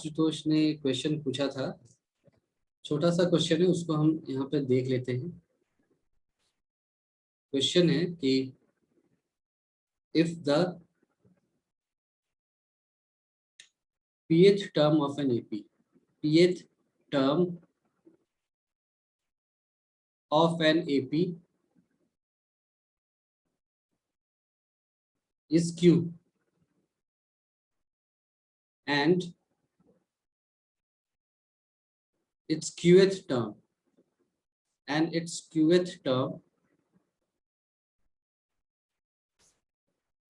आशुतोष ने क्वेश्चन पूछा था, छोटा सा क्वेश्चन है, उसको हम यहाँ पे देख लेते हैं। क्वेश्चन है कि if the pth term of an AP, pth term of an AP is Q and its qth term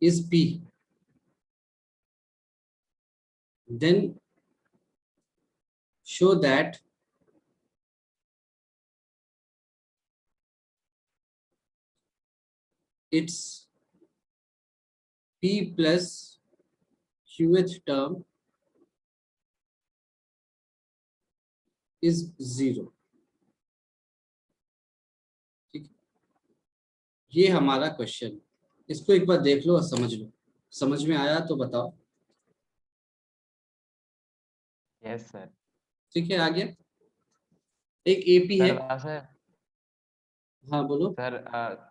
is P, then show that its P plus qth term is 0। ठीक है, ये हमारा क्वेश्चन। इसको एक बार देख लो और समझ लो। समझ में आया तो बताओ। Yes sir. ठीक है, आ गया। एक एपी है। सर हाँ बोलो सर,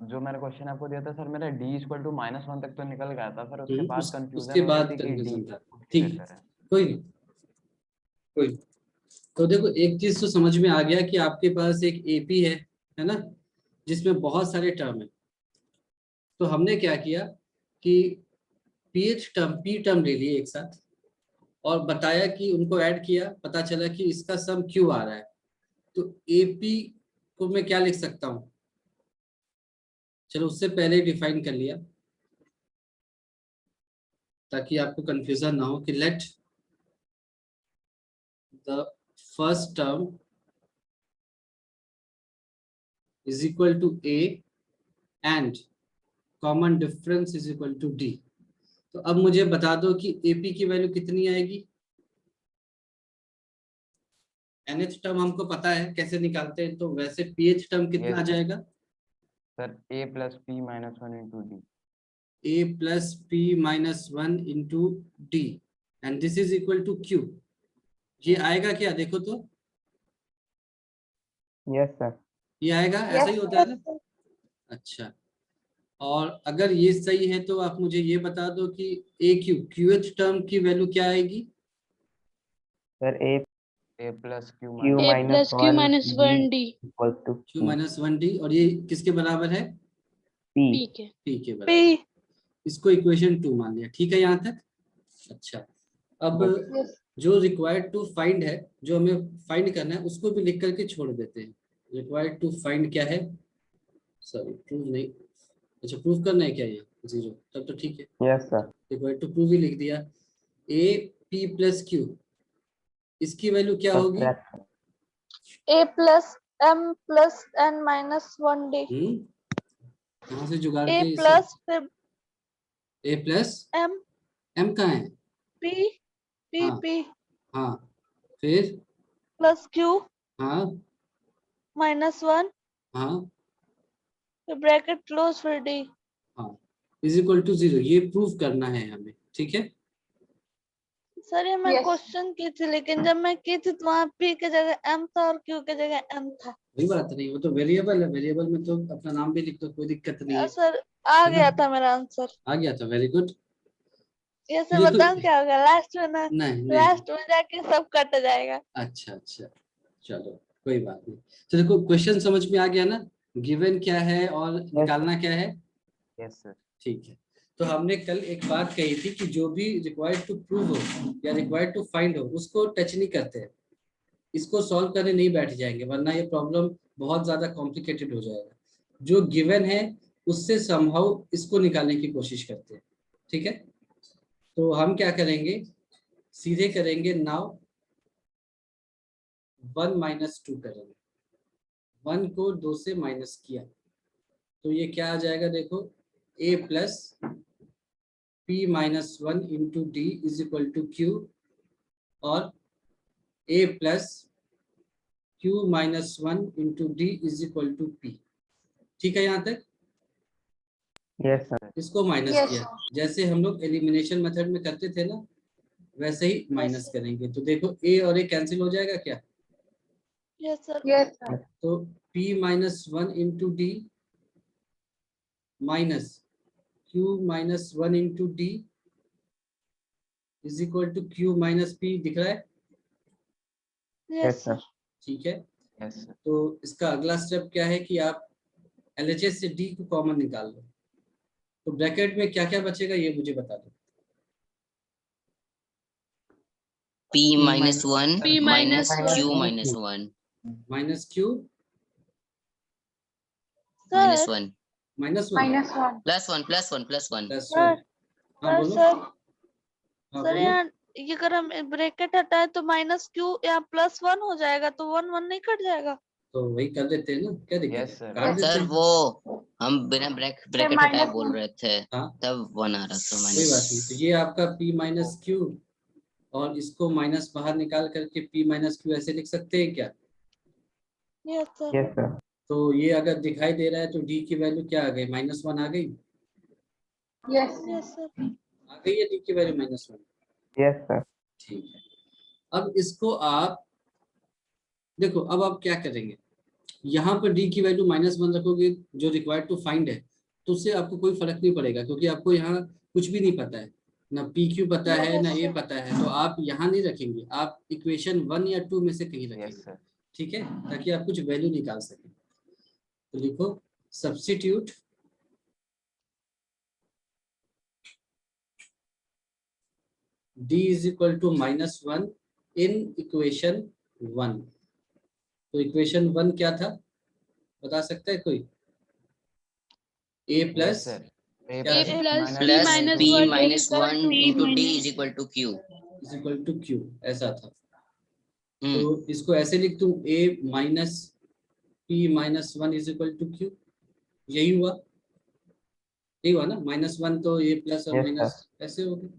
जो मैंने क्वेश्चन आपको दिया था सर, मेरा d = -1 तक तो निकल गया था सर। उसके बाद उसके कंफ्यूजन हो रही बाद थी कि d कंफ्यूजन था। किससे ठीक है, करें। कोई नहीं, कोई नहीं। तो देखो, एक चीज तो समझ में आ गया कि आपके पास एक एपी है ना, जिसमें बहुत सारे टर्म है। तो हमने क्या किया कि पीएच टर्म, पी टर्म ले लिए एक साथ और बताया कि उनको ऐड किया, पता चला कि इसका सम क्यू आ रहा है। तो एपी को मैं क्या लिख सकता हूँ, चलो उससे पहले डिफाइन कर लिया ताकि आपको कंफ्यूजन ना हो कि let the first term is equal to A and common difference is equal to D. तो अब मुझे बता दो कि एपी की वैल्यू कितनी आएगी। एनएच टर्म हमको पता है कैसे निकालते हैं, तो वैसे पीएच टर्म कितना आ जाएगा sir? a + p - 1 × d। a plus p minus 1 into d and this is equal to q। ये आएगा क्या, देखो तो। Yes sir. ये आएगा, ऐसा ही होता है ना। अच्छा, और अगर ये सही है तो आप मुझे ये बता दो कि ए क्यू, क्यूएच टर्म की वैल्यू क्या आएगी। Sir a + q - q minus 1 d equal to Q minus 1d, और ये किसके बराबर है, p। पी के बराबर। इसको इक्वेशन 2 मान लिया, ठीक है यहाँ तक। अच्छा, अब जो रिक्वायर्ड टू फाइंड है, जो हमें फाइंड करना है, उसको भी लिख करके छोड़ देते हैं। रिक्वायर्ड टू फाइंड क्या है, सॉरी प्रूव नहीं, अच्छा प्रूव करना है क्या, ये 0, तब तो ठीक है। Yes sir. Required to prove ही लिख दिया। ए पी प्लस क्यू, इसकी वैल्यू क्या होगी, a plus m plus n minus 1 d कहाँ से जुगाड़ a के इसे, plus फिर ए प्लस m एम कहाँ है, p p हाँ p हाँ, फिर plus q हाँ minus 1 हाँ फिर ब्रैकेट क्लोज फिर d। हाँ, इज इक्वल टू 0, ये प्रूव करना है हमें, ठीक है। सर ये मैं क्वेश्चन की थी, लेकिन जब मैं की थी तो वहाँ p के जगह m था और q के जगह n था। कोई बात नहीं, वो तो वेरिएबल है, वेरिएबल में तो अपना नाम भी लिख दो, कोई दिक्कत नहीं है। सर आ है ना? गया था मेरा आंसर, आ गया था, वेरी गुड। ये से ये तो बताऊं क्या होगा लास्ट में ना, नहीं नहीं, लास्ट में जाके सब कट जाएगा। अच्छा अच्छा, चलो कोई बात नहीं। तो देखो, क्वेश्चन समझ में आ गया ना, गिवन क्या है और निकालना क्या है। Yes sir. ठीक है, तो हमने कल एक बात कही थी कि जो भी रिक्वायर्ड टू प्रूव हो या रिक्वायर्ड टू फाइंड हो, उसको टच नहीं करते हैं, इसको सॉल्व करने नहीं बैठ जाएंगे, वरना ये प्रॉब्लम बहुत ज्यादा कॉम्प्लिकेटेड हो जाएगा। जो गिवन है उससे समहाउ इसको निकालने की कोशिश करते हैं, ठीक है। तो हम क्या करेंगे, सीधे करेंगे नाउ 1 - 2 करेंगे। 1 को 2 से माइनस किया तो ये क्या आ जाएगा, देखो a plus p minus 1 into D is equal to Q, और a plus q minus 1 into D is equal to p। ठीक है यहाँ तक। Yes sir. इसको माइनस किया, जैसे हम लोग एलिमिनेशन मेथड में करते थे ना, वैसे ही माइनस करेंगे। तो देखो ए और ए कैंसिल हो जाएगा क्या? Yes sir. Yes sir. तो p minus 1 into D minus q minus 1 into D is equal to q minus P. दिख रहा है? Yes sir. ठीक है। Yes sir. तो इसका अगला स्टेप क्या है कि आप LHS से डी को कॉमन निकाल लो। तो ब्रैकेट में क्या क्या बचेगा ये मुझे बता दो। p minus 1 P minus minus q 1 minus 1 minus Q minus sir 1 minus 1 -1 plus 1 plus 1 plus 1 plus sir 1। हाँ सर बोलो। सर हाँ सर बोलो। यहाँ ये अगर हम ब्रैकेट हटाए तो माइनस क्यू यहाँ +1 हो जाएगा, तो 1 नहीं कट जाएगा? तो वही कर देते हैं ना, क्या दिक्कत Yes, है? sir. काट देते सर हैं। वो हम बिना ब्रैकेट हटाए minus बोल रहे थे हाँ तब 1 आ रहा था कोई माइनस। बात नहीं। तो ये आपका p माइनस क्यू और इसको माइनस बाहर निकाल करके p माइनस क्यू ऐसे लिख सकते हैं क्या? Yes sir. तो ये अगर दिखाई दे रहा है तो d की वैल्यू क्या आ गई? -1 आ गई। Yes yes sir. आ गई है d की वैल्यू -1। Yes sir. ठीक है। अब इसको आप देखो, अब आप क्या करेंगे, यहाँ पर d की वैल्यू -1 रखोगे जो रिक्वायर्ड टू फाइंड है, तो उससे आपको कोई फर्क नहीं पड़ेगा क्योंकि आपको यहाँ कुछ भी नहीं पता है, ना PQ पता है ना A पता है। तो आप यहाँ नहीं रखेंगे, आप इक्वेशन 1 या 2 में से कहीं Yes, रखेंगे। sir. ठीक है, ताकि आप कुछ वैल्यू निकाल सकें। तो लिखो substitute d is equal to -1 in equation 1। तो इक्वेशन 1 क्या था बता सकता है कोई? a Yes, plus sir. A क्या A plus plus P plus minus p 1 minus equal 1 to P into d minus is equal to q। Is equal to q, ऐसा था। हम्म तो इसको ऐसे लिख दूं a minus p minus 1 is equal to q। यही हुआ, यही हुआ ना? -1 तो a प्लस और माइनस ऐसे हो गए।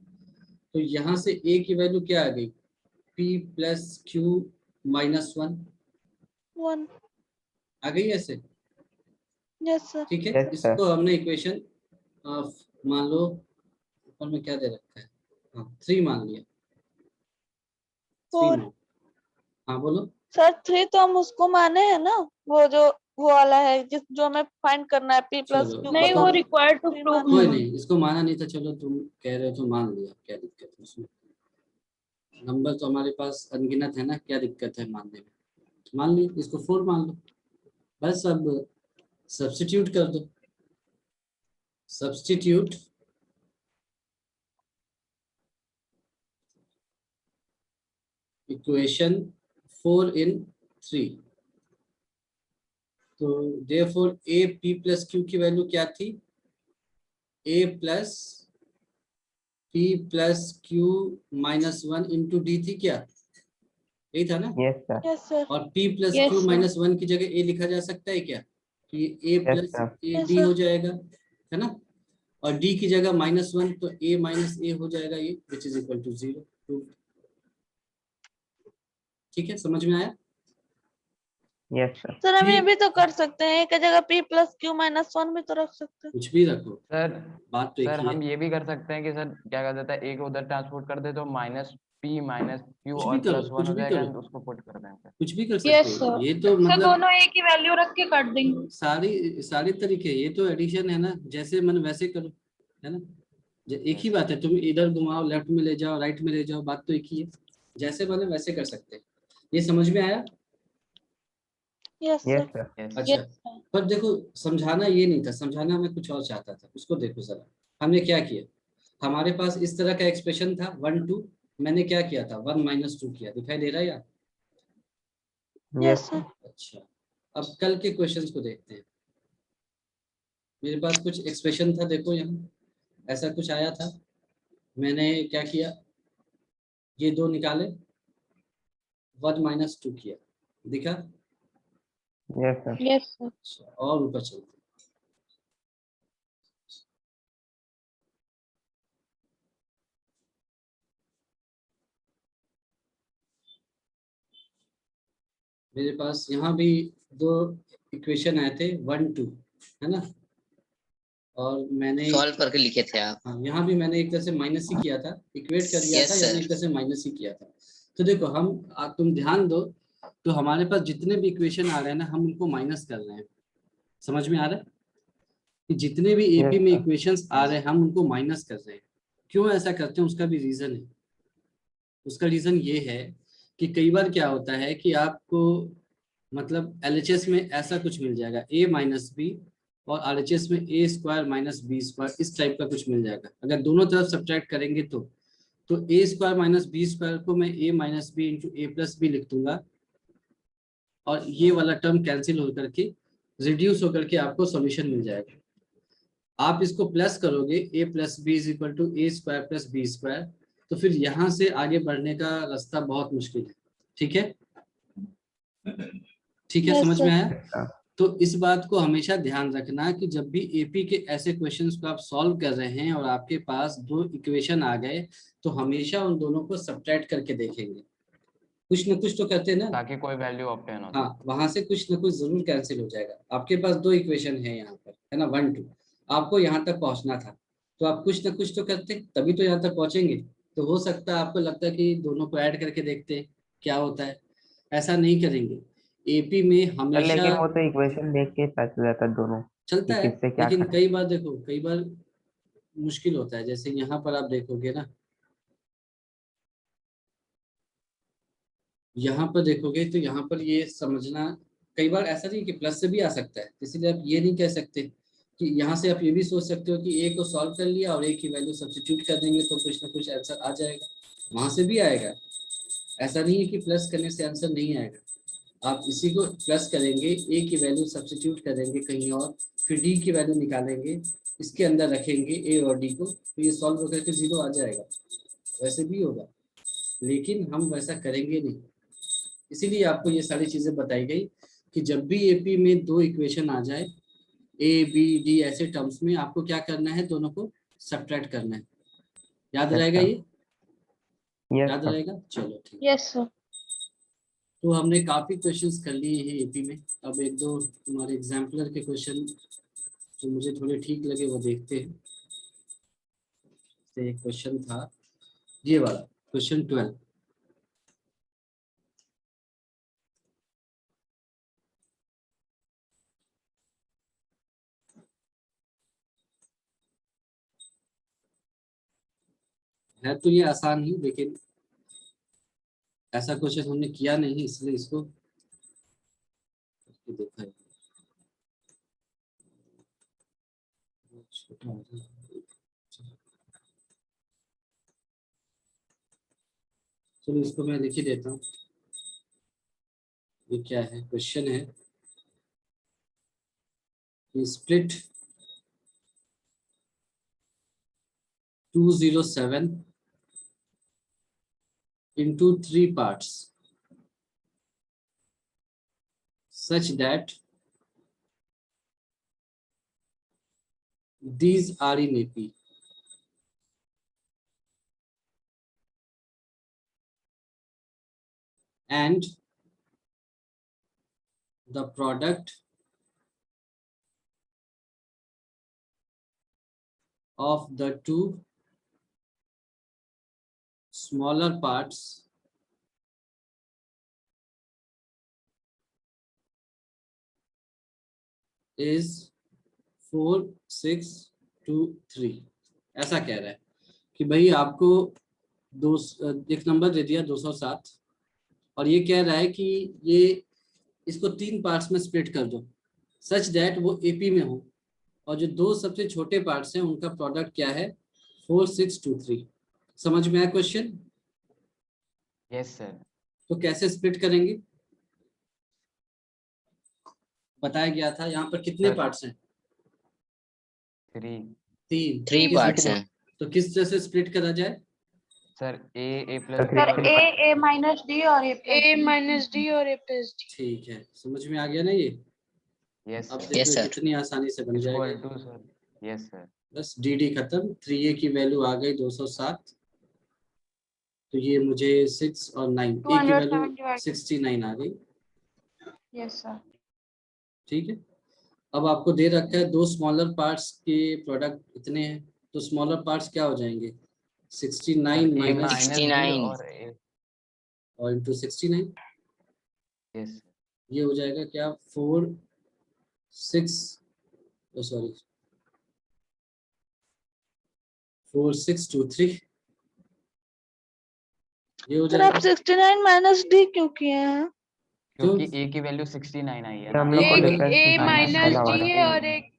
तो यहाँ से a की वैल्यू क्या आ गई? p plus q minus 1 1। आ गई ऐसे। Yes sir. ठीक है। इसको हमने इक्वेशन मान लो ऊपर में क्या दे रखा है, हाँ 3 मान लिया। 3 मान, हाँ बोलो। सर 3 तो हम उसको माने हैं ना, वो वाला है जो हमें फाइंड करना है p प्लस चलो q नहीं, का। वो required to three prove माने कोई हैं। नहीं, इसको माना नहीं था, चलो तुम कह रहे हो तो मान लिया, क्या दिक्कत है उसमें? नंबर तो हमारे पास अनगिनत है ना, क्या दिक्कत है मानने में? मान ली, इसको 4 मान लो। बस अब सब्स्टिट्यूट कर दो। सब्स्टिट्यूट इक्वेशन 4 इन 3। तो therefore a p plus q की वैल्यू क्या थी? a plus p plus q minus 1 into D थी क्या? यही था ना? Yes sir. और p plus Yes, q sir. Minus 1 की जगह a लिखा जा सकता है क्या? तो ये a plus A Yes, D sir. हो जाएगा, है ना? और d की जगह -1 तो a माइनस ए हो जाएगा, ये विच इज इक्वल टू 0। ठीक है, समझ में आया? सर हम ये ठीक। भी तो कर सकते हैं, एक जगह p प्लस q माइनस 1 भी तो रख सकते हैं। कुछ भी रखो, सर बात तो एक सर ही है। हम ये भी कर सकते हैं कि सर क्या कर देता है, एक उधर ट्रांसपोर्ट कर दे तो -p माइनस q कुछ और भी करो, +1 कुछ हो भी जाएगा करो, and उसको पुट कर देंगे। कुछ भी कर सकते Yes, हो। sir. ये तो सर मतलब दोनों एक ही वैल्यू रख के कर देंगे। सारी तरीके, ये तो एडिशन है ना, जैसे मन वैसे करो, है ना? एक ही बात है, तुम इधर घुमाओ, लेफ्ट में ले जाओ, राइट में ले जाओ, बात तो एक ही है। जैसे बने वैसे कर सकते हैं। ये समझ में आया? Yes sir. Yes. अच्छा, Yes, sir. पर देखो समझाना ये नहीं था, समझाना मैं कुछ और चाहता था। उसको देखो जरा, हमने क्या किया, हमारे पास इस तरह का एक्सप्रेशन था 1 2, मैंने क्या किया था 1 माइनस 2 किया। दिखाई दे रहा है यार? Yes sir. अच्छा, अब कल के क्वेश्चंस को देखते हैं। मेरे पास कुछ एक्सप्रेशन था, देखो यहाँ ऐसा कुछ आया था, मैंने क्या किया, ये दो निकाले, 1 माइनस 2 किया। दिखा? Yes, sir. अच्छा, और ऊपर चलते हैं। मेरे पास यहाँ भी दो इक्वेशन आए थे 1 2, है ना? और मैंने सॉल्व करके लिखे थे आप। हाँ, यहाँ भी मैंने एक तरह से माइनस ही किया था, इक्वेट कर दिया Yes, था, यानी sir. एक तरह से माइनस ही किया था। तो देखो तुम ध्यान दो, तो हमारे पास जितने भी इक्वेशन आ रहे हैं ना, हम उनको माइनस कर रहे हैं। समझ में आ रहा है कि जितने भी एपी Yes, में sir. इक्वेशंस आ रहे हैं हम उनको माइनस कर रहे हैं। क्यों ऐसा करते हैं, उसका भी रीजन है। उसका रीजन ये है कि कई बार क्या होता है कि आपको मतलब एलएचएस में ऐसा कुछ मिल जाएगा a माइनस बी, और आरएचएस में a square minus B square, इस टाइप का कुछ मिल जाएगा। अगर दोनों तरफ सब्ट्रैक्ट करेंगे तो a square minus B square को मैं a minus B into A plus B लिख दूंगा, और ये वाला टर्म कैंसिल होकर के रिड्यूस होकर के आपको सॉल्यूशन मिल जाएगा। आप इसको प्लस करोगे a plus B is equal to A square plus B square, तो फिर यहाँ से आगे बढ़ने का रास्ता बहुत मुश्किल है। ठीक है, ठीक है, Yes, समझ sir. में आया। तो इस बात को हमेशा ध्यान रखना कि जब भी एपी के ऐसे क्वेश्चंस को आप सॉल्व कर रहे हैं और आपके पास दो इक्वेशन आ गए, तो हमेशा उन दोनों को सब्ट्रैक्ट करके देखेंगे। कुछ ना कुछ तो करते हैं ना, ताकि कोई वैल्यू ऑब्टेन हो। हाँ, वहां से कुछ ना कुछ जरूर कैंसिल हो जाएगा। आपके पास दो इक्वेशन है यहाँ पर, है ना, 1 2, आपको यहाँ तक पहुंचना था, तो आप कुछ ना कुछ तो करते, तभी तो यहाँ तक पहुंचेंगे। तो हो सकता है आपको लगता है कि दोनों को ऐड करके देखते हैं क्या होता है, ऐसा नहीं करेंगे। एपी में सर हमेशा लेकिन वो तो इक्वेशन देख के पता चल जाता है दोनों चलता कि है, किससे क्या लेकिन करना कई बार देखो, कई बार मुश्किल होता है। जैसे यहाँ पर आप देखोगे ना, यहाँ पर देखोगे तो यहाँ पर ये समझना, कई बार ऐसा नहीं कि प्लस से भी आ सकता है, इसीलिए आप ये नहीं कह सकते कि यहाँ से आप ये भी सोच सकते हो कि ए को सॉल्व कर लिया और ए की वैल्यू सब्स्टिट्यूट कर देंगे तो कुछ ना कुछ आंसर आ जाएगा, वहां से भी आएगा। ऐसा नहीं है कि प्लस करने से आंसर नहीं आएगा। आप इसी को प्लस करेंगे, ए की वैल्यू सब्स्टिट्यूट करेंगे कहीं और, फिर डी की वैल्यू निकालेंगे, इसके अंदर रखेंगे ए और डी को, तो ये सॉल्व होकर के 0 आ जाएगा। वैसे भी होगा, लेकिन हम वैसा करेंगे नहीं। इसीलिए आपको ये सारी चीजें बताई गई कि जब भी एपी में दो इक्वेशन आ जाए, ए बी डी ऐसे टर्म्स में, आपको क्या करना है, दोनों को सब्ट्रैक्ट करना है। याद रहेगा ये? यस याद सर। रहेगा, चलो ठीक। Yes, sir. तो हमने काफी क्वेश्चंस कर लिए हैं एपी में। अब एक दो तुम्हारे एग्जाम्पलर के क्वेश्चन जो मुझे थोड़े ठीक लगे वो देखते हैं। तो एक क्वेश्चन था ये वाला, क्वेश्चन 12। है तो ये आसान ही, लेकिन ऐसा क्वेश्चन हमने किया नहीं, इसलिए इसको देखा है। छोटा हो जाए। चलो इसको मैं लिख ही देता हूँ। ये क्या है, क्वेश्चन है कि split 207 into 3 parts such that these are in AP. And the product of the two smaller parts is 4 6 2 3। ऐसा कह रहा है कि भाई आपको दो एक नंबर दे दिया 207, और ये कह रहा है कि ये इसको 3 पार्ट्स में स्प्लिट कर दो सच दैट वो एपी में हो, और जो दो सबसे छोटे पार्ट्स हैं उनका प्रोडक्ट क्या है, 4 6 2 3। समझ में आया क्वेश्चन? Yes sir. तो कैसे स्प्लिट करेंगे, बताया गया था। यहाँ पर कितने सर, पार्ट्स हैं? 3 3 3 किस- पार्ट्स हैं। तो किस तरह से स्प्लिट करा जाए? सर ए प्लस सर, सर ए माइनस डी और ए minus D और A plus D. ठीक है, समझ में आ गया ना ये? यस अब सर। देखो Yes, sir. कितनी आसानी से बन जाएगा। Equal to sir. Yes sir. बस डी डी खत्म, 3a की वैल्यू आ गई 207, तो ये मुझे 6 और 9, a की वैल्यू 271. 69 आ गई। Yes, sir. ठीक है, अब आपको दे रखा है दो स्मॉलर पार्ट्स के प्रोडक्ट इतने हैं, तो स्मॉलर पार्ट्स क्या हो जाएंगे 69 माइनस 69 और a, और इंटू 69, yes, ये हो जाएगा क्या 4 6 सॉरी 4 6 2 3, ये हो सर आप जाएगा 69 माइनस डी क्यों किए हैं? क्योंकि a की वैल्यू 69 आई है तो ना। हम लोग को एक डिफरेंस ए निकालना है माइनस पहला डी वाला। है और एक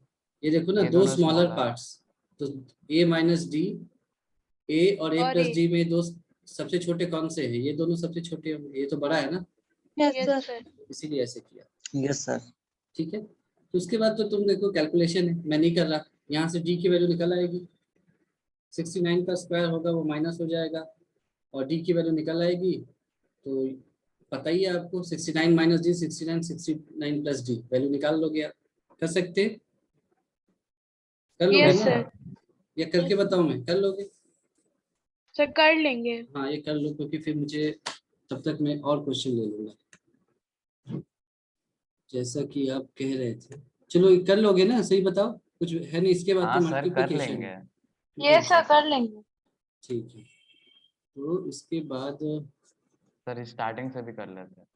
ये देखो ना ये दो दोनों स्मॉलर smaller। पार्ट्स, तो a माइनस डी, a और a और प्लस a। डी में दो सबसे छोटे कौन से हैं, ये दोनों सबसे छोटे होंगे, ये तो बड़ा है ना, यस यस सर। सर। इसीलिए ऐसे किया। Yes sir. ठीक है, तो उसके बाद तो तुम देखो कैलकुलेशन है, मैं नहीं कर रहा, यहाँ से d की वैल्यू निकल आएगी, 69 का स्क्वायर होगा वो माइनस हो जाएगा और d की वैल्यू निकल आएगी, तो पता ही है आपको 69 minus D 69, 69 plus D, value निकाल लोगे आप, कर सकते हैं? कर लोगे यस ना, सर। या करके बताऊं मैं, कर लोगे? सर कर लेंगे। हाँ ये कर लो, क्योंकि फिर मुझे तब तक मैं और क्वेश्चन ले लूंगा जैसा कि आप कह रहे थे। चलो ये कर लोगे ना, सही बताओ, कुछ है नहीं इसके बाद हाँ तो सर कर मल्टीप्लिकेशन लेंगे। है। यस सर कर लेंगे। ठीक है, तो इसके बाद सर स्टार्टिंग से भी कर लेते हैं।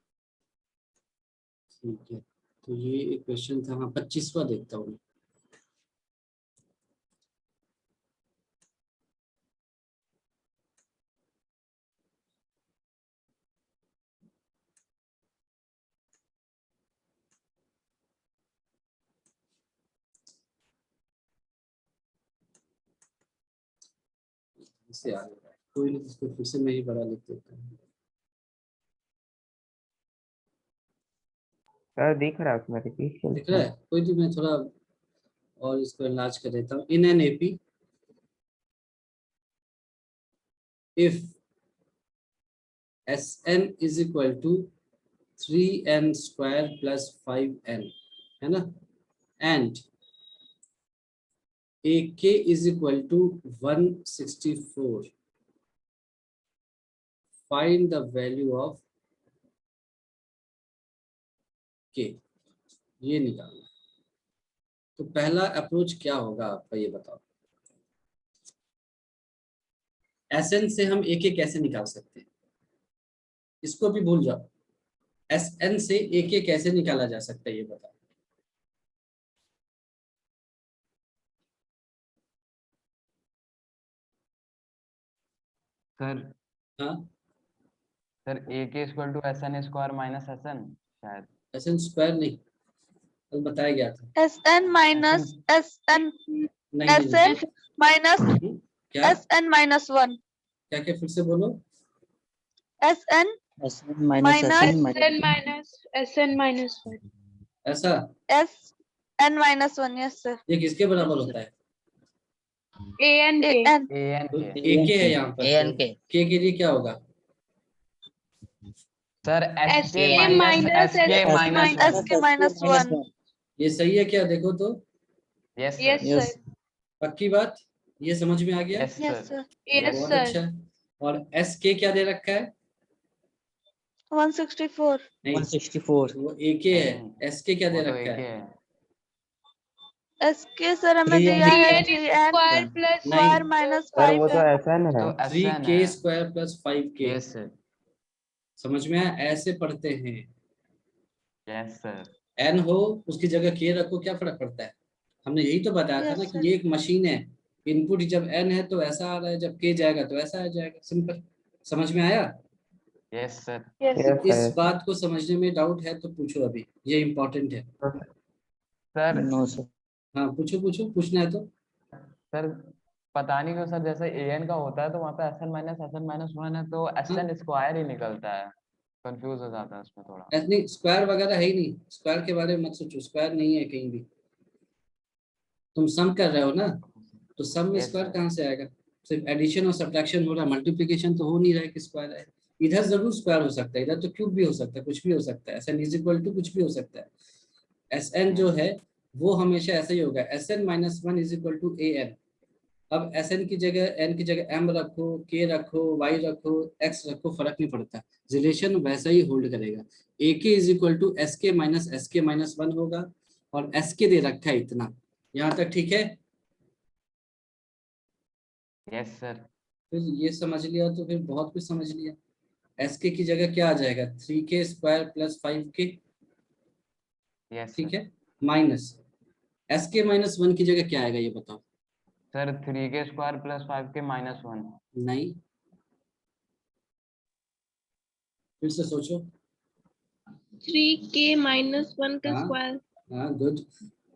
ठीक है, तो ये एक क्वेश्चन था, हाँ 25वां देखता हूँ। इससे आ रहा है कोई नहीं, इसको फिर से मैं ही बड़ा लिख देता हूँ। सर दिख रहा है उसमें, रिपीट दिख रहा है, कोई नहीं, मैं थोड़ा और इसको इलाज कर देता हूँ। In an AP if Sn is equal to 3n square plus 5n, है ना, and AK is equal to 164, find the value of K, ये निकालना। तो पहला अप्रोच क्या होगा आपका, ये बताओ। Sn से हम AK कैसे निकाल सकते हैं, इसको भी भूल जाओ, Sn से AK कैसे निकाला जा सकता है ये बताओ। सर हाँ सर a के equal to SN square minus SN शायद। Sn स्क्वायर नहीं, कल बताया गया था। SN माइनस SN नहीं नहीं, SN नहीं। माइनस क्या SN माइनस 1 क्या क्या फिर से बोलो। SN SN minus S N minus 1। ऐसा SN माइनस 1, यस सर। ये किसके बराबर होता है, ए एन के। AN AN तो के AK है यहाँ पर, AN तो K के लिए क्या होगा, sir SK SK minus SK minus SK minus 1 ये सही है क्या, देखो तो, यस यस सर सर। पक्की बात, ये समझ में आ गया, yes yes sir sir. Yes बहुत सर। अच्छा। और SK क्या दे रखा है, 164 नहीं 164। वो AK है, SK क्या दे वो तो रखा एक है, है। SK सर हमें 3n दिया है 3n 3n square plus square नहीं माइनस सर वो 5 तो है। SN है। तो SN 3K है। Square plus 5K, yes sir समझ में आया, ऐसे पढ़ते हैं। यस सर N हो उसकी जगह K रखो, क्या फर्क पड़ता है, हमने यही तो बताया था ना यस कि सर। ये एक मशीन है, इनपुट जब N है तो ऐसा आ रहा है, जब K जाएगा तो ऐसा आ जाएगा, सिंपल, समझ में आया। यस सर यस यस इस सर। बात को समझने में डाउट है तो पूछो, अभी ये इम्पोर्टेंट है। Sir no sir. हाँ पूछो पूछो, पूछना है तो। सर पता नहीं क्यों सर, जैसे AN का होता है तो वहाँ पे SN माइनस 1 है तो SN स्क्वायर ही निकलता है, कंफ्यूज हो जाता है उसमें थोड़ा। नहीं स्क्वायर वगैरह है ही नहीं, स्क्वायर के बारे में मत सोचो, स्क्वायर नहीं है कहीं भी, तुम सम कर रहे हो ना, तो सम में Yes, स्क्वायर sir. कहाँ से आएगा, सिर्फ एडिशन और सब्ट्रैक्शन हो रहा है, मल्टीप्लिकेशन तो हो नहीं रहा है कि स्क्वायर है। इधर जरूर स्क्वायर हो सकता है, इधर तो क्यूब भी हो सकता है, कुछ भी हो सकता है, SN इज इक्वल टू कुछ भी हो सकता है। SN जो है वो हमेशा ऐसा ही होगा, SN minus 1 is equal to AN। अब SN की जगह N की जगह M रखो, K रखो, Y रखो, X रखो, फर्क नहीं पड़ता, रिलेशन वैसा ही होल्ड करेगा। AK is equal to SK minus 1 होगा, और एस के दे रखा है इतना, यहाँ तक ठीक है। Yes sir. फिर ये समझ लिया तो फिर बहुत कुछ समझ लिया। एस के की जगह क्या आ जाएगा, 3k square plus 5k, yes ठीक सर। है, माइनस एस के माइनस 1 की जगह क्या आएगा ये बताओ। Sir 3k square plus 5k minus 1। नहीं, फिर से सोचो। 3k माइनस 1 का हाँ स्क्वायर हाँ, गुड।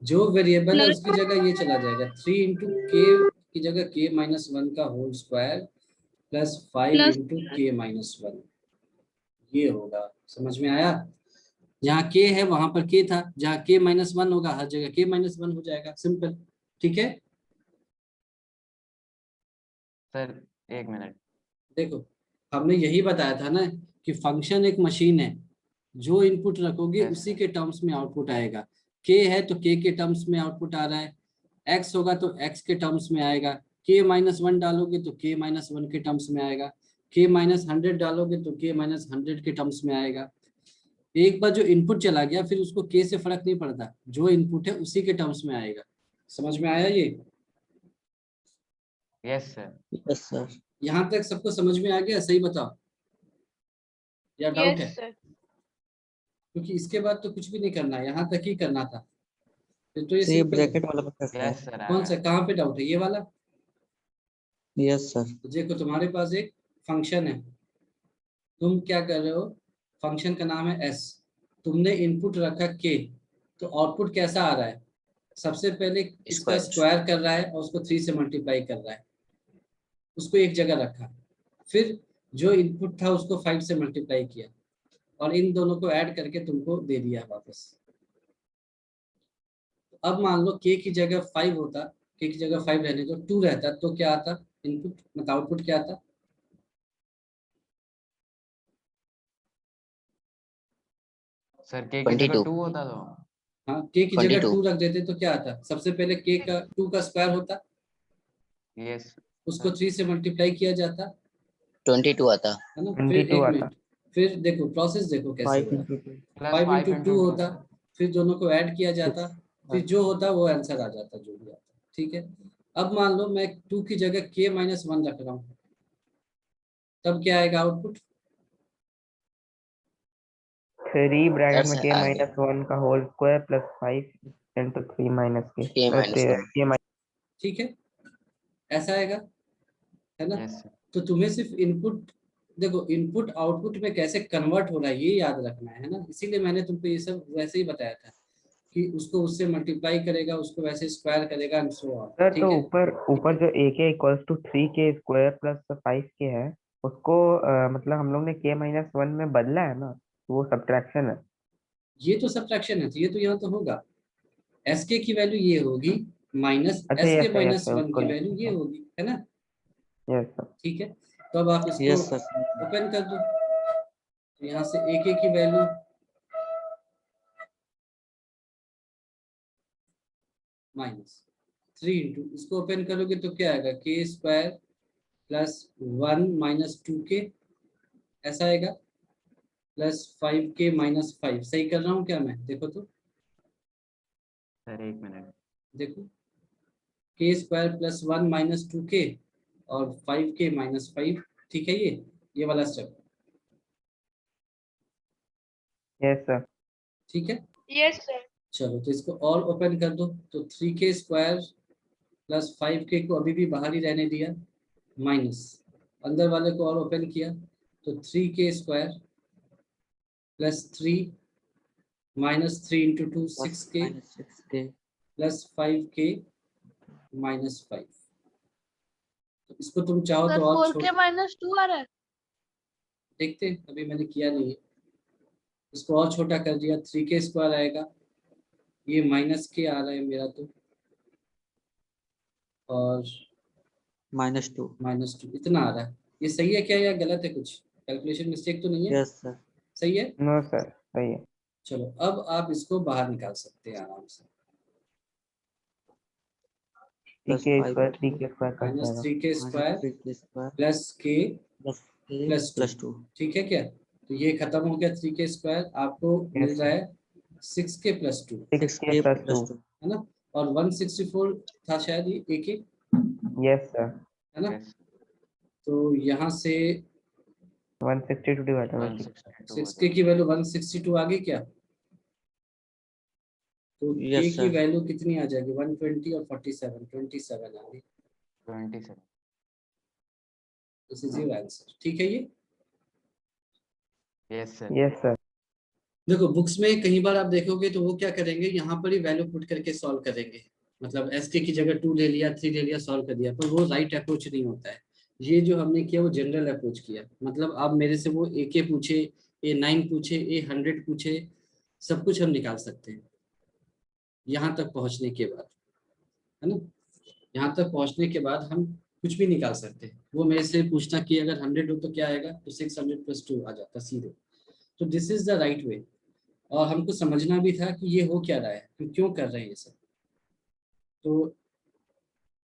जो वेरिएबल है प्लस उसकी जगह ये चला जाएगा, 3 इंटू के की जगह k माइनस 1 का whole square plus 5 plus into K minus 1, ये होगा। समझ में आया। जहाँ k है वहां पर k था, जहाँ k माइनस 1 होगा हर जगह k माइनस 1 हो जाएगा, सिंपल। ठीक है। Sir 1 minute. देखो हमने यही बताया था ना कि फंक्शन एक मशीन है, जो इनपुट रखोगे Yes, उसी sir. के टर्म्स में आउटपुट आएगा। k है तो k के टर्म्स में आउटपुट आ रहा है, x होगा तो x के टर्म्स में आएगा, k माइनस 1 डालोगे तो k माइनस 1 के टर्म्स में आएगा, k माइनस 100 डालोगे तो k माइनस 100 के टर्म्स में आएगा। एक बार जो इनपुट चला गया फिर उसको k से फर्क नहीं पड़ता, जो इनपुट है उसी के टर्म्स में आएगा। समझ में आया ये। Yes sir. Yes sir. यहाँ तक सबको समझ में आ गया, सही बताओ या डाउट यस है। सर। क्योंकि इसके बाद तो कुछ भी नहीं करना है, यहाँ तक ही करना था, फिर तो ये सर ये सिंपल है। ब्रैकेट वाला पता है यस सर। कौन सा, कहाँ पे डाउट है, ये वाला। Yes sir. तो देखो तुम्हारे पास एक फंक्शन है, तुम क्या कर रहे हो, फंक्शन का नाम है एस, तुमने इनपुट रखा के, तो आउटपुट कैसा आ रहा है, सबसे पहले इसका Square. स्क्वायर कर रहा है और उसको 3 से मल्टीप्लाई कर रहा है, उसको एक जगह रखा, फिर जो इनपुट था उसको 5 से मल्टीप्लाई किया और इन दोनों को ऐड करके तुमको दे दिया वापस। अब मान लो k की जगह 5 होता, k की जगह 5 रहने दो, 2 रहता तो क्या आता इनपुट, मतलब आउटपुट क्या आता। सर k की जगह 22. 2 होता तो। हाँ, k की जगह 22. 2 रख देते तो क्या आता, सबसे पहले k का 2 का स्क्वायर होता, यस उसको 3 से मल्टीप्लाई किया जाता 22 आता. है ना। फिर 22 एक आता। मिनट, फिर देखो प्रोसेस देखो कैसे 5 हो रहा इंटू है। 2 प्लस 5 5 इंटू इंटू 2 2 होता, फिर दोनों को ऐड किया जाता, 6 फिर जो होता वो आंसर आ जाता, जो भी आता। ठीक है। अब मान लो मैं 2 की जगह k माइनस 1 रख रहा हूँ, तब क्या आएगा आउटपुट। 3 ब्रैकेट में सर k आ गया. माइनस 1 का whole square plus 5 into 3 minus K K minus 1. k minus. ठीक है, ऐसा आएगा, है ना। Yes sir. तो तुम्हें सिर्फ इनपुट, देखो इनपुट आउटपुट में कैसे कन्वर्ट हो रहा है ये याद रखना है ना, इसीलिए मैंने तुमको ये सब वैसे ही बताया था कि उसको उससे मल्टीप्लाई करेगा, उसको वैसे स्क्वायर करेगा एंड सो ऑन। सर ठीक तो है। ऊपर जो ak equals to 3k square plus 5k है, उसको मतलब हम लोग ने k माइनस 1 में बदला है ना, तो वो सब्ट्रैक्शन है। ये तो सब्ट्रैक्शन है, तो ये तो यहाँ तो होगा, एस के की वैल्यू ये होगी माइनस अच्छा एस के यस माइनस सर 1 उसको की लिख वैल्यू ये सकता हूँ। होगी, है ना। Yes sir. ठीक है, तो अब आप इसको यस सर। ओपन कर दो, तो यहाँ से ए के की वैल्यू माइनस 3 इंटू, इसको ओपन करोगे तो क्या आएगा, के स्क्वायर प्लस 1 माइनस 2k, ऐसा आएगा, प्लस 5k माइनस 5। सही कर रहा हूँ क्या मैं, देखो तो, सर 1 मिनट। देखो के स्क्वायर प्लस 1 माइनस 2k और 5k माइनस 5, ठीक है, ये वाला स्टेप। Yes sir. ठीक है, यस सर। चलो तो इसको और ओपन कर दो, तो 3k स्क्वायर प्लस 5k को अभी भी बाहर ही रहने दिया, माइनस अंदर वाले को और ओपन किया, तो 3k square plus 3 minus 3 into 2 6k minus 6k plus 5k minus 5। तो इसको तुम चाहो सर तो और 4k माइनस 2 आ रहा है। देखते हैं, अभी मैंने किया नहीं है, इसको और छोटा कर दिया, 3k स्क्वायर आएगा, ये माइनस के आ रहा है मेरा तो, और -2। -2 इतना आ रहा है। ये सही है क्या या गलत है, कुछ कैलकुलेशन मिस्टेक तो नहीं है, यस सर। सही है। नो सर सही है। चलो अब आप इसको बाहर निकाल सकते हैं आराम से, plus 3k square cut minus जाएगा। 3k square -3k square plus k plus plus 2, plus 2। ठीक है क्या, तो ये खत्म हो गया 3k स्क्वायर, आपको मिल यस रहा सर। है 6k + 2 6k plus 2 है ना, और 164 था शायद ये AK, यस सर है ना। Yes, तो यहाँ से 162 डिवाइडेड बाय 6 6k की वैल्यू 162 आ गई क्या? तो k यस की सर वैल्यू कितनी आ जाएगी? 120 और 47 27 आ गई। 27. This is your answer. ठीक है ये। Yes, sir. यस सर देखो बुक्स में कई बार आप देखोगे तो वो क्या करेंगे, यहाँ पर ही वैल्यू पुट करके सॉल्व करेंगे, मतलब SK की जगह 2 ले लिया, 3 ले लिया, सॉल्व कर दिया, पर वो राइट अप्रोच नहीं होता है। ये जो हमने किया वो जनरल अप्रोच किया, मतलब आप मेरे से वो AK पूछे, A9 पूछे, A100 पूछे, सब कुछ हम निकाल सकते हैं यहाँ तक पहुँचने के बाद, है ना। यहाँ तक पहुँचने के बाद हम कुछ भी निकाल सकते हैं। वो मेरे से पूछना कि अगर 100 हो तो क्या आएगा, तो 600 + 2 आ जाता सीधे। तो this is the right way. और हमको समझना भी था कि ये हो क्या रहा है, हम क्यों कर रहे हैं ये सब। तो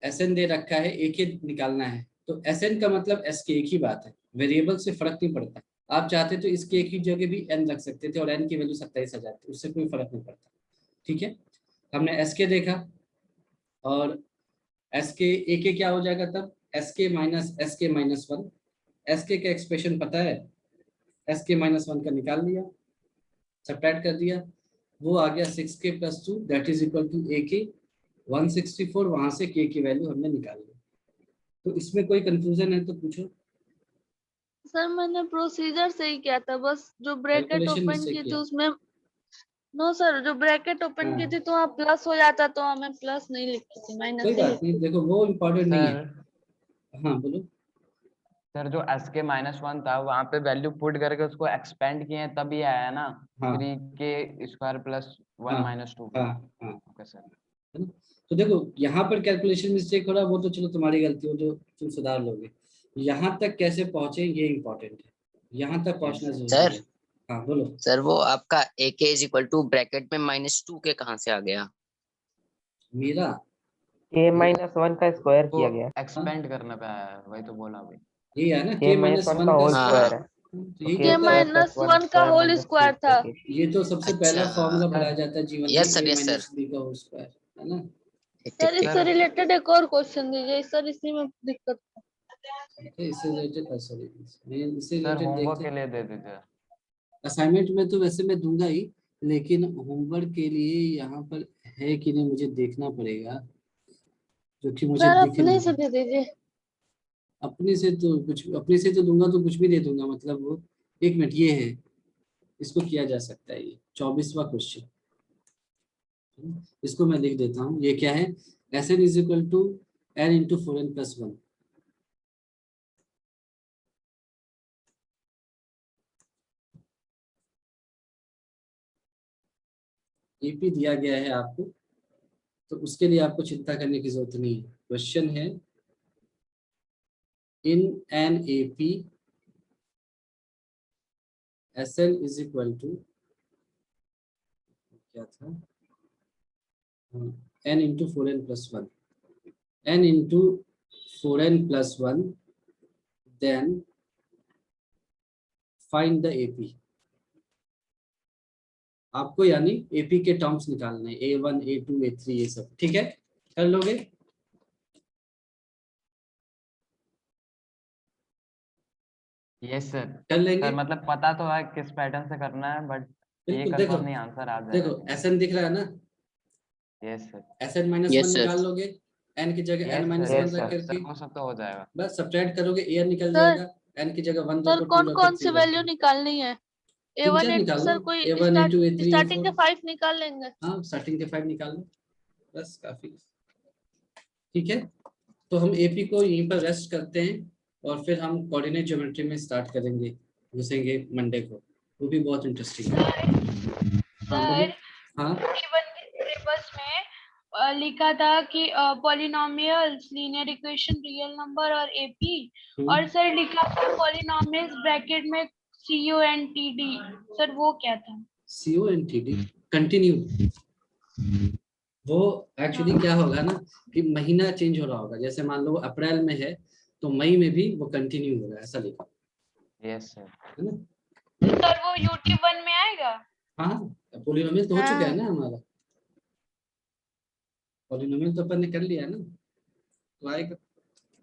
SN दे रखा है, AK निकालना है, तो SN का मतलब SK, एक ही बात है, वेरिएबल से फर्क नहीं पड़ता। आप चाहते तो इसके एक ही जगह भी N रख सकते थे और N की वैल्यू 27 आ जाती, उससे कोई फर्क नहीं पड़ता। ठीक है, हमने SK देखा, और SK AK क्या हो जाएगा तब, SK - SK - 1। SK का एक्सप्रेशन पता है, SK - 1 का निकाल लिया, सबट्रैक्ट कर दिया, वो आ गया 6k + 2 that is equal to AK 164। वहां से k की वैल्यू हमने निकाल ली। तो इसमें कोई कंफ्यूजन है तो पूछो। सर मैंने प्रोसीजर सही किया था, बस जो ब्रैकेट कैलकुलेशन ओपन मिस्टेक की थी किया। उसमें, नो सर, जो ब्रैकेट ओपन की हाँ। थी तो वहाँ प्लस हो जाता, तो मैं प्लस नहीं लिखती थी, माइनस कोई ही बात लिखती नहीं, देखो वो इम्पोर्टेंट नहीं है। सर हाँ बोलो। सर जो SK -1 था वहाँ पे वैल्यू पुट करके उसको एक्सपेंड किए हैं तभी आया ना, हाँ 3k² + 1 हाँ - 2। हाँ हाँ, ओके सर। है ना। तो देखो यहाँ पर कैलकुलेशन मिस्टेक हो रहा है, वो तो चलो तुम्हारी गलती हो, जो तुम सुधार लोगे। यहाँ तक कैसे पहुंचे ये इम्पोर्टेंट है, यहाँ तक पहुंचना जरूरी सर है। हाँ बोलो। सर वो आपका AK = ब्रैकेट में -2k कहाँ से आ गया? मेरा k-1 का स्क्वायर तो किया गया एक्सपेंड करने पे आया है, वही तो बोला अभी। ये है ना, k k - 1 का होल हाँ स्क्वायर स्क्वायर। है तो तो यही k तो के होता है। स्क्वायर प्लस 1 -1 का स्क्वायर होल माइनस स्क्वायर था। 2k। ये तो सबसे पहला अच्छा फॉर्मूला सर पढ़ाया जाता है जीवन में, yes sir a yes sir - b का होल स्क्वायर, है ना। ठीक सर ठीक ठीक। इससे सर रिलेटेड एक और क्वेश्चन दीजिए सर, इसी में दिक्कत है। इससे रिलेटेड, सॉरी, इससे सर रिलेटेड होमवर्क देखते के हैं। लिए दे दीजिए। असाइनमेंट में तो वैसे मैं दूंगा ही, लेकिन होमवर्क के लिए यहाँ पर है कि नहीं मुझे देखना पड़ेगा, जो कि मुझे सर दिख अपने नहीं से रहा। दे दीजिए। अपने से तो कुछ, अपने से तो दूंगा तो कुछ भी दे दूंगा, मतलब वो, एक मिनट, ये है, इसको किया जा सकता है, ये 24वां क्वेश्चन, इसको मैं लिख देता हूँ। ये क्या है, SN = N × 4n + 1। AP दिया गया है आपको, तो उसके लिए आपको चिंता करने की जरूरत नहीं है। क्वेश्चन है, इन एन AP SN = क्या था, N × 4n + 1, N × 4n + 1, then find the AP। आपको यानी AP के टर्म्स निकालने, A1 A2 A3 ये सब, ठीक है, कर लोगे। Yes sir. कर लेंगे, सर मतलब पता तो है किस पैटर्न से करना है, बट ये बिल्कुल। देखो कंफर्म नहीं आंसर आ देखो, जाएगा। SN दिख रहा है ना, yes sir. SN - 1 yes sir निकाल लोगे, N की जगह यस N - सर 1 यस रख सर करके, सर वो सब तो हो जाएगा। बस सब्ट्रैक्ट करोगे, AN निकल सर जाएगा, N की जगह 1 सर रखो, 2 कौन रखो, कौन सी 3 वैल्यू रखो, निकालनी है? तीन A1 चार A2 निकाल लो, सर कोई A1 A2 A3 स्टार्टिंग के A4। 5 निकाल लेंगे। हाँ स्टार्टिंग के 5 निकाल लो, बस काफी। ठीक है, तो हम AP को यहीं पर रेस्ट करते हैं, और फिर हम कोऑर्डिनेट ज्योमेट्री में स्टार्ट करेंगे, घुसेंगे मंडे को, वो भी बहुत इंटरेस्टिंग है। हाँ बोलो। सर हाँ इवन सिलेबस में लिखा था कि polynomials, linear equation, real number और AP, और सर लिखा था पॉलिनोमियल्स ब्रैकेट में CONTD। सर वो क्या था? CONTD कंटिन्यू, वो एक्चुअली क्या होगा ना, कि महीना चेंज हो रहा होगा, जैसे मान लो अप्रैल में है तो मई में भी वो कंटिन्यू होगा, ऐसा लिखा यस सर। है ना। सर वो UT1 में आएगा? हाँ पॉलिनोमियल तो हो चुका है हाँ। ना हमारा, पॉलिनोमियल तो अपन ने कर लिया है ना, तो आएगा।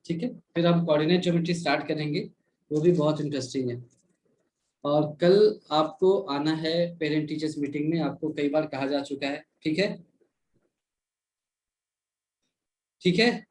ठीक है, फिर हम कोऑर्डिनेट ज्योमेट्री स्टार्ट करेंगे, वो भी बहुत इंटरेस्टिंग है। और कल आपको आना है पेरेंट टीचर्स मीटिंग में, आपको कई बार कहा जा चुका है। ठीक है, ठीक है।